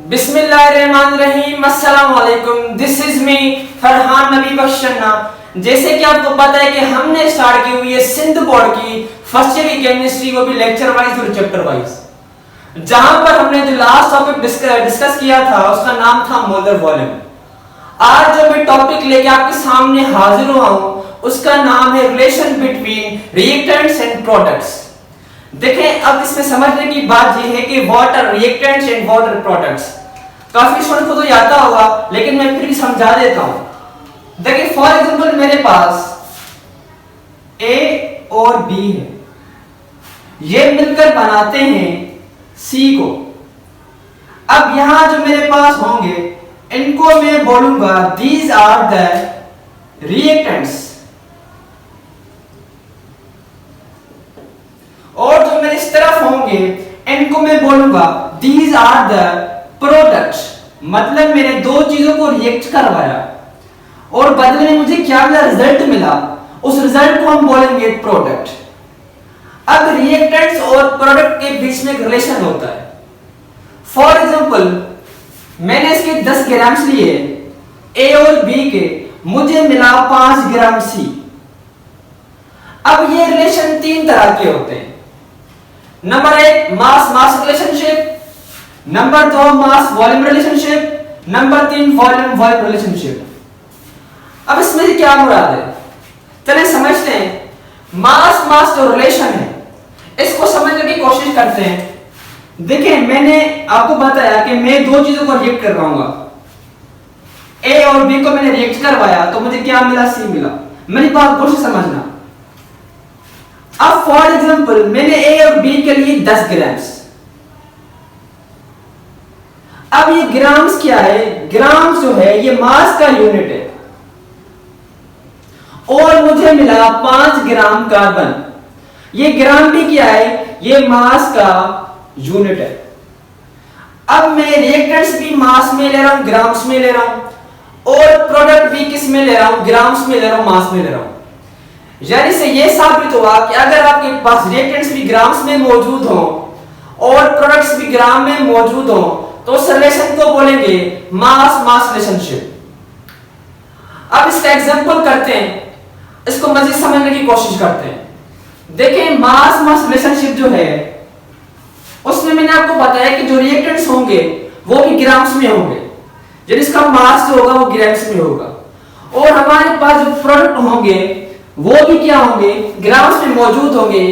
बिस्मिल्लाहिर्रहमानिर्रहीम, अस्सलाम वालेकुम। दिस इज मी फरहान नबी बख्शन्ना। जैसे कि आपको पता है कि हमने स्टार्ट की हुई है सिंध बोर्ड की फर्स्ट ईयर की केमिस्ट्री, वो भी लेक्चर वाइज और चैप्टर वाइज, जहां पर हमने जो लास्ट टॉपिक डिस्कस किया था उसका नाम था मोलर वॉल्यूम। आज जो मैं टॉपिक लेके आपके सामने हाजिर हुआ हूं उसका नाम है relation between reactants and products. देखें, अब इसमें समझने की बात यह है कि what are reactants and what are products. काफी स्टूडेंट को तो आता होगा, लेकिन मैं फिर भी समझा देता हूं। देखिए, फॉर एग्जांपल मेरे पास ए और बी है, ये मिलकर बनाते हैं सी को। अब यहां जो मेरे पास होंगे इनको मैं बोलूंगा दीज आर द रिएक्टेंट्स, और जो मेरे इस तरफ होंगे इनको मैं बोलूंगा दीज आर द प्रोडक्ट्स। मतलब मैंने दो चीजों को रिएक्ट करवाया और बदले में मुझे क्या मिला, रिजल्ट मिला, उस रिजल्ट को हम बोलेंगे प्रोडक्ट। अब रिएक्टेंट्स और प्रोडक्ट के बीच में एक रिलेशन होता है। फॉर एग्जांपल मैंने इसके 10 ग्राम्स लिए ए और बी के, मुझे मिला 5 ग्राम सी। अब ये रिलेशन तीन तरह के होते हैं। Number 1 mass mass relationship, number 2 mass volume relationship, number 3 volume volume relationship. अब इसमें से क्या मुराद है, चलिए समझते हैं। मास मास जो रिलेशन है इसको समझने की कोशिश करते हैं। देखिए, मैंने आपको बताया कि मैं दो चीजों को रिएक्ट करवाऊंगा, ए और बी को मैंने रिएक्ट करवाया तो मुझे क्या मिला, सी मिला। मेरी बात को समझना। अब फॉर एग्जांपल मैंने ए और बी के लिए 10 ग्राम्स। अब ये ग्राम्स क्या है, ग्राम्स जो है ये मास का यूनिट है, और मुझे मिला 5 ग्राम कार्बन। ये ग्राम भी क्या है, ये मास का यूनिट है। अब मैं रिएक्टेंट्स भी मास में ले रहा हूं, ग्राम्स में ले रहा हूं, और प्रोडक्ट भी किस में ले रहा हूं, ग्राम्स में ले रहा हूं, मास में ले रहा हूं। यानी से ये साबित हुआ कि अगर आपके पास रिएक्टेंट्स भी ग्राम्स में मौजूद हो और प्रोडक्ट्स भी ग्राम में मौजूद हो तो उस रिलेशन को बोलेंगे मास मास रिलेशनशिप। अब इसका एग्जांपल करते हैं, इसको मजीद समझने की कोशिश करते हैं। देखिए, मास मास रिलेशनशिप जो है उसमें मैंने आपको बताया कि जो रिएक्टेंट्स होंगे वो भी ग्राम्स में होंगे, यानी इसका मास जो होगा वो ग्राम्स में होगा, और हमारे पास जो प्रोडक्ट होंगे वो भी क्या होंगे, ग्राम्स में मौजूद होंगे,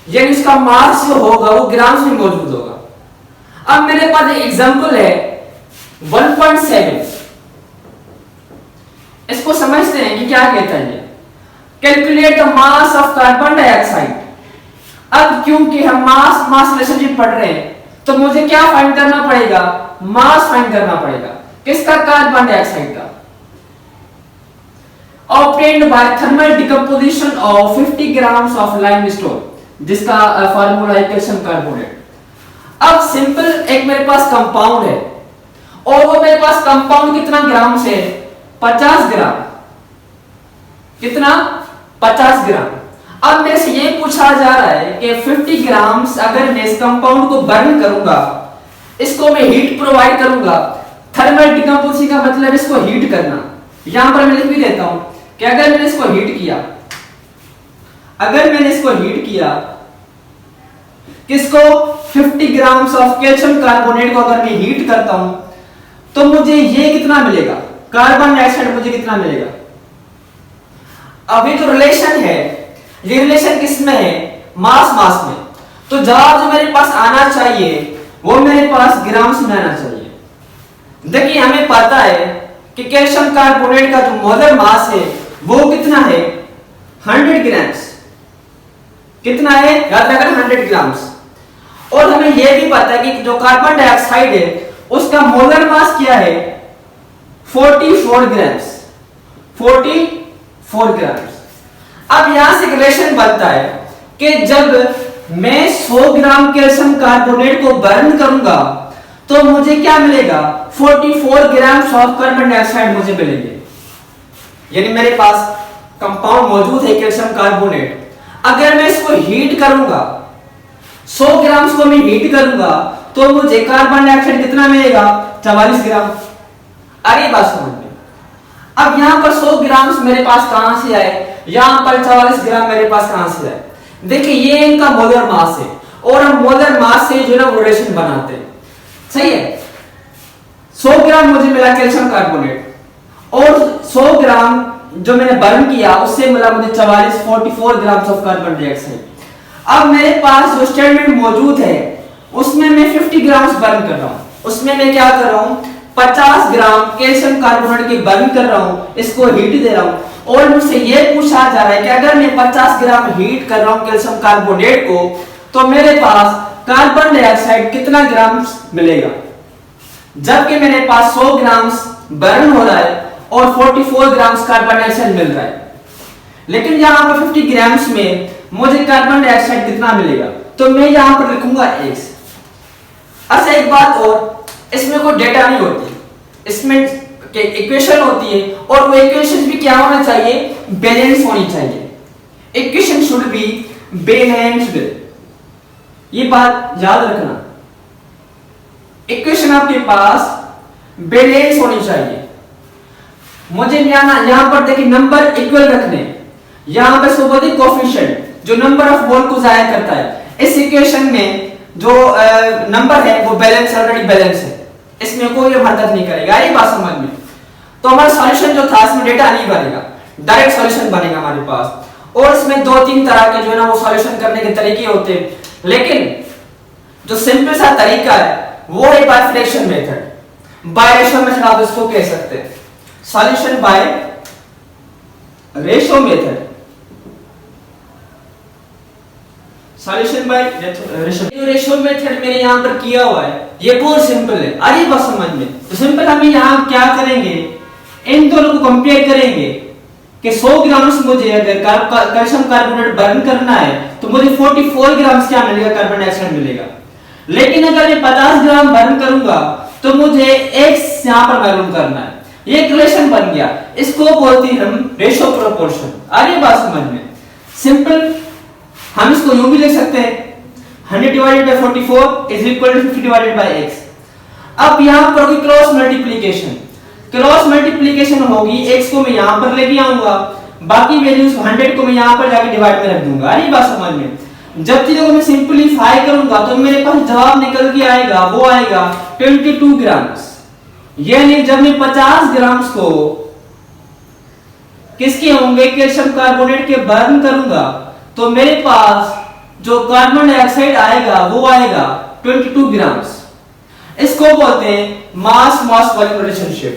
यानी इसका मास जो होगा वो ग्राम्स में मौजूद होगा। अब मेरे पास एक एग्जांपल है 1.7। इसको समझते हैं कि क्या कहता है ये। Calculate the mass of carbon dioxide. अब क्योंकि हम मास मास रिलेशनशिप पढ़ रहे हैं तो मुझे क्या फाइंड करना पड़ेगा, मास फाइंड करना पड़ेगा। किसका, कार्बन डाइऑक्साइड का। obtained by thermal decomposition of 50 grams of limestone, जिसका फार्मूला है कैल्शियम कार्बोनेट। अब सिंपल एक मेरे पास कंपाउंड है और वो मेरे पास कंपाउंड कितना ग्राम से, 50 ग्राम। कितना, 50 ग्राम। अब मेरे से ये पूछा जा रहा है कि 50 ग्राम अगर मैं इस कंपाउंड को बर्न करूंगा, इसको मैं हीट प्रोवाइड करूंगा। थर्मल डिकम्पोजिशन का मतलब इसको हीट करना। यहां पर मैं लिख भी देता हूं कि अगर मैंने इसको हीट किया, अगर मैंने इसको हीट किया, किसको, 50 ग्राम ऑफ कैल्शियम कार्बोनेट को अगर मैं हीट करता हूं तो मुझे ये कितना मिलेगा, कार्बन डाइऑक्साइड मुझे कितना मिलेगा। अभी जो रिलेशन है ये रिलेशन किसमें है, मास मास में। तो जवाब जो मेरे पास आना चाहिए वो मेरे पास ग्राम्स में आना चाहिए। देखिए, हमें पता है कि कैल्शियम कार्बोनेट का जो मोलर मास है वो कितना है, 100 ग्राम्स। कितना है, याद रखना 100 ग्राम्स। और हमें यह भी पता है कि जो कार्बन डाइऑक्साइड है उसका मोलर मास क्या है, 44 ग्राम्स। 44 ग्राम्स। अब यहां से रिलेशन बनता है कि जब मैं 100 ग्राम कैल्शियम कार्बोनेट को बर्न करूंगा तो मुझे क्या मिलेगा, 44 ग्राम ऑफ कार्बन डाइऑक्साइड मुझे मिलेंगे। यानी मेरे पास कंपाउंड मौजूद है कैल्शियम कार्बोनेट। अगर मैं इसको हीट करूंगा 100 ग्राम को मैं हीट करूंगा तो मुझे कार्बन डाइऑक्साइड कितना मिलेगा? 44 ग्राम। अरे बात समझ में। अब यहां पर 100 ग्राम मेरे पास कहां से आए, यहां पर 44 ग्राम मेरे पास कहां से आए? देखिए ये इनका मोलर मास है और हम मोलर मास से जो ना रिलेशन बनाते हैं, सही है। 100 ग्राम मुझे मिला कैल्शियम कार्बोनेट और 100 ग्राम जो मैंने बर्न किया उससे मिला मुझे 44 ग्राम ऑफ कार्बन डाइऑक्साइड। अब मेरे पास जो स्टेटमेंट मौजूद है उसमें मैं 50 ग्राम बर्न कर रहा हूं, उसमें मैं क्या कर रहा हूं 50 ग्राम कैल्शियम कार्बोनेट की बर्न कर रहा हूं, इसको हीट दे रहा हूं और मुझसे यह पूछा जा रहा है कि अगर मैं 50 ग्राम हीट कर रहा हूं कैल्शियम कार्बोनेट को तो मेरे पास कार्बन डाइऑक्साइड कितना ग्राम मिलेगा, जबकि मेरे पास 100 ग्राम बर्न हो रहा है और 44 ग्राम कार्बन डाइऑक्साइड मिल रहा है। लेकिन यहां पर 50 ग्राम में मुझे कार्बन डाइऑक्साइड कितना मिलेगा, तो मैं यहां पर लिखूंगा x। अच्छा एक बात और, इसमें कोई डेटा नहीं होती, इसमें इक्वेशन होती है और वो इक्वेशन भी क्या होना चाहिए, बैलेंस होनी चाहिए। इक्वेशन शुड बी बैलेंस्ड, ये बात याद रखना। इक्वेशन आपके पास बैलेंस होनी चाहिए। मुझे यहां पर देखिए नंबर इक्वल रखने, यहां पर सो बोलते कोफिशिएंट जो नंबर ऑफ मोल को जाया करता है। इस इक्वेशन में जो नंबर है वो बैलेंस ऑलरेडी बैलेंस है, इसमें कोई मदद नहीं करेगा। ये बात समझ में। तो हमारा सॉल्यूशन जो था इसमें डेटा नहीं बनेगा, डायरेक्ट सॉल्यूशन बनेगा हमारे पास। और इसमें 2-3 तरह के जो है ना वो सॉल्यूशन करने के तरीके होते हैं, लेकिन जो सिंपल सा तरीका है वो है by fraction method. By ratio method आप इसको कह सकते हैं, solution by ratio method. Solution by ratio method मैंने यहां पर किया हुआ है, ये बहुत सिंपल है। आइए बस समझ में। तो सिंपल हम यहां क्या करेंगे, इन दोनों को कंपेयर करेंगे कि 100 ग्राम मुझे अगर कैल्शियम कार्बोनेट बर्न करना है तो मुझे 44 ग्राम क्या मिलेगा, कार्बन डाइऑक्साइड मिलेगा। लेकिन अगर मैं 50 ग्राम बर्न करूंगा तो मुझे x यहां पर मालूम करना है। ये रिलेशन बन गया, इसको बोलते हैं हम रेशियो प्रोपोर्शन। आगे बात समझ में। सिंपल हम इसको यूं भी लिख सकते हैं 100 divided by 44 is equal to 50 divided by x। अब यहां पर होगी क्रॉस मल्टीप्लिकेशन, क्रॉस मल्टीप्लिकेशन होगी, x को मैं यहां पर लेके आऊंगा, बाकी वैल्यूज 100 को मैं यहां पर जाके डिवाइड में रख दूंगा। अरे बात समझ में। जब चीजों को मैं सिंपलीफाई करूंगा तो मेरे पास जवाब निकल के आएगा, वो आएगा 22 ग्राम। यानी जब मैं 50 ग्राम को किसके होंगे, कैल्शियम कार्बोनेट के बर्न करूंगा तो मेरे पास जो कार्बन डाइऑक्साइड आएगा वो आएगा 22 ग्राम। इसको बोलते हैं मास मास वॉल्यूम रिलेशनशिप।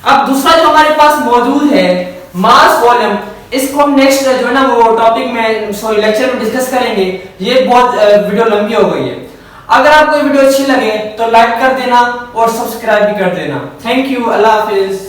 अब दूसरा जो हमारे पास मौजूद है मास वॉल्यूम, इसको हम नेक्स्ट जो है ना वो टॉपिक में सॉरी लेक्चर में डिस्कस करेंगे। ये बहुत वीडियो लंबी हो गई है। अगर आपको वीडियो अच्छी लगे तो लाइक कर देना और सब्सक्राइब भी कर देना। Thank you, Allah Hafiz.